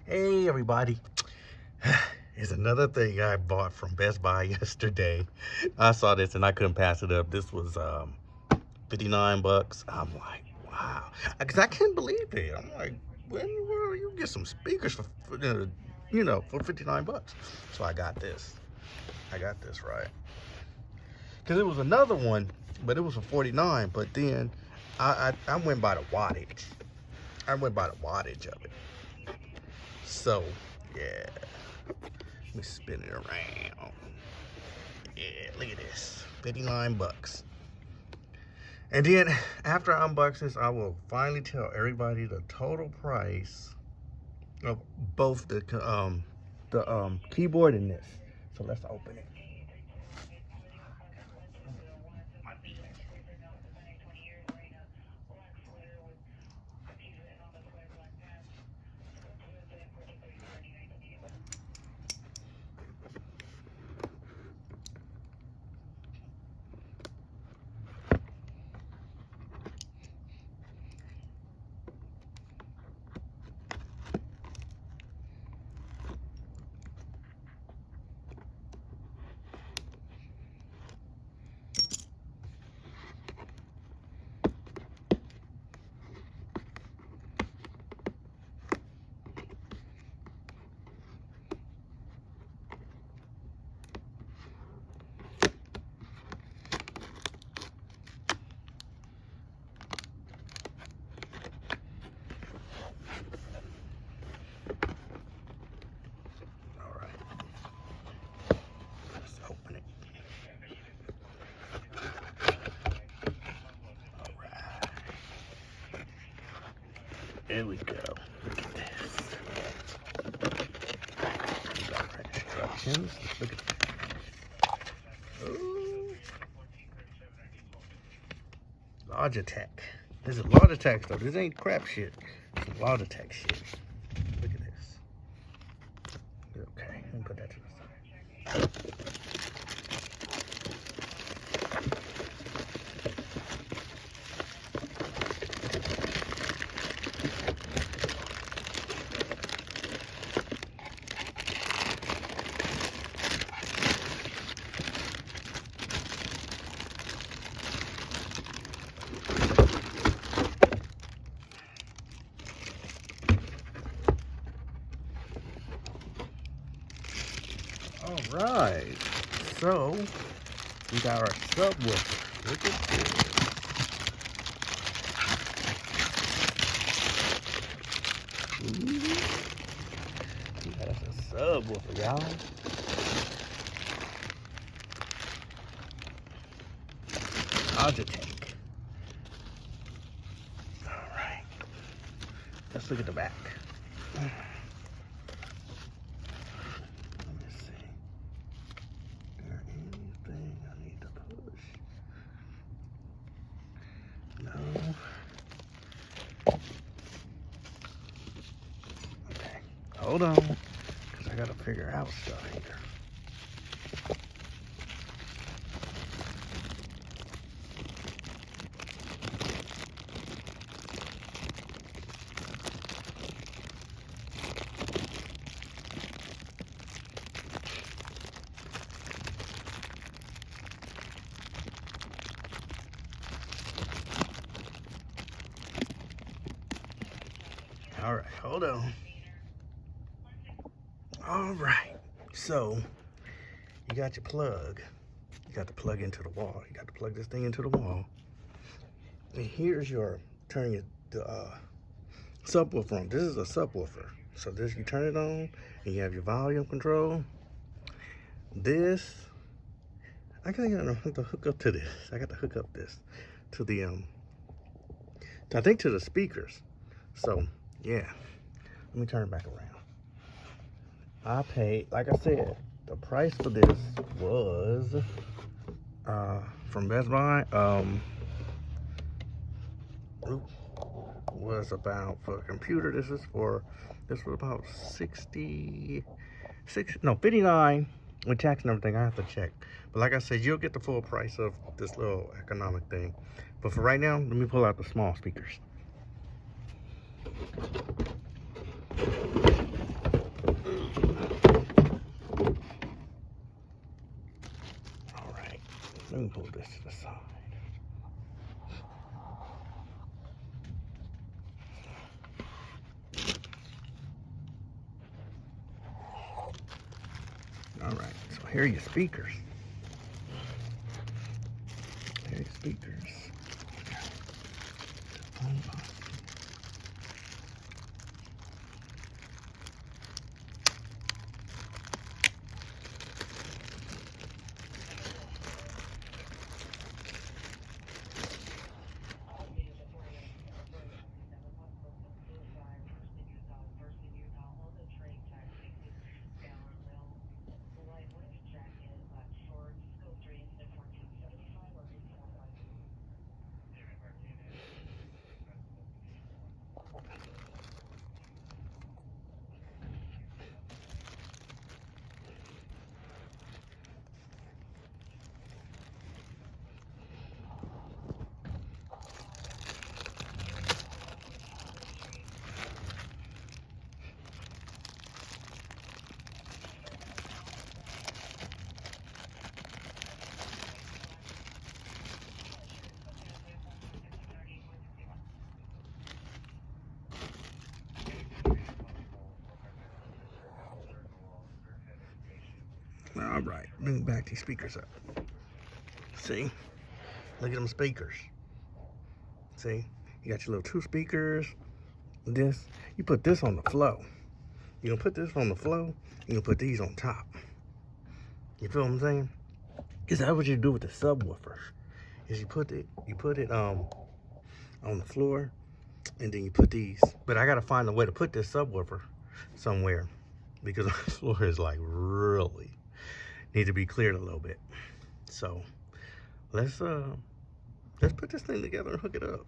Hey everybody. Here's another thing I bought from Best Buy yesterday. I saw this and I couldn't pass it up. This was 59 bucks. I'm like, wow. Because I can't believe it. I'm like, when in the world you get some speakers for 59 bucks? So I got this. Right. Because it was another one, but it was for 49. But then I went by the wattage. Of it. So, yeah. Let me spin it around. Yeah, look at this. 59 bucks. And then after I unbox this, I will finally tell everybody the total price of both the keyboard and this. So let's open it. All right. Let's open it. All right. There we go. Look at this. We got our instructions. Look at that. Ooh. Logitech. This is Logitech stuff. This ain't crap shit. It's Logitech shit. Look at this. Okay, let me put that to the side. All right, so we got our subwoofer. Look at this. Ooh. That's a subwoofer, y'all. Logitech. All right, let's look at the back. Okay, hold on, because I gotta figure out stuff here. All right, hold on. All right, so you got your plug. You got to plug into the wall. You got to plug this thing into the wall. And here's your turn the subwoofer on. This is a subwoofer. So this, you turn it on, and you have your volume control. This, I gotta hook up to this. I got to hook up this to the I think to the speakers. So yeah, let me turn it back around. I paid, like I said, the price for this was from Best Buy was about, for a computer, this was about 59 with tax and everything. I have to check, but like I said, you'll get the full price of this little economic thing. But for right now, let me pull out the small speakers. pull this to the side. All right, so here are your speakers. Here are your speakers. All right, bring back these speakers up. See, look at them speakers. See, you got your little 2 speakers. This, you put this on the flow. You're gonna put this on the flow, you're gonna put these on top. You feel what I'm saying? Is that what you do with the subwoofer? Is you put it on the floor, and then you put these. But I gotta find a way to put this subwoofer somewhere, because the floor is like really need to be cleared a little bit. So let's put this thing together and hook it up.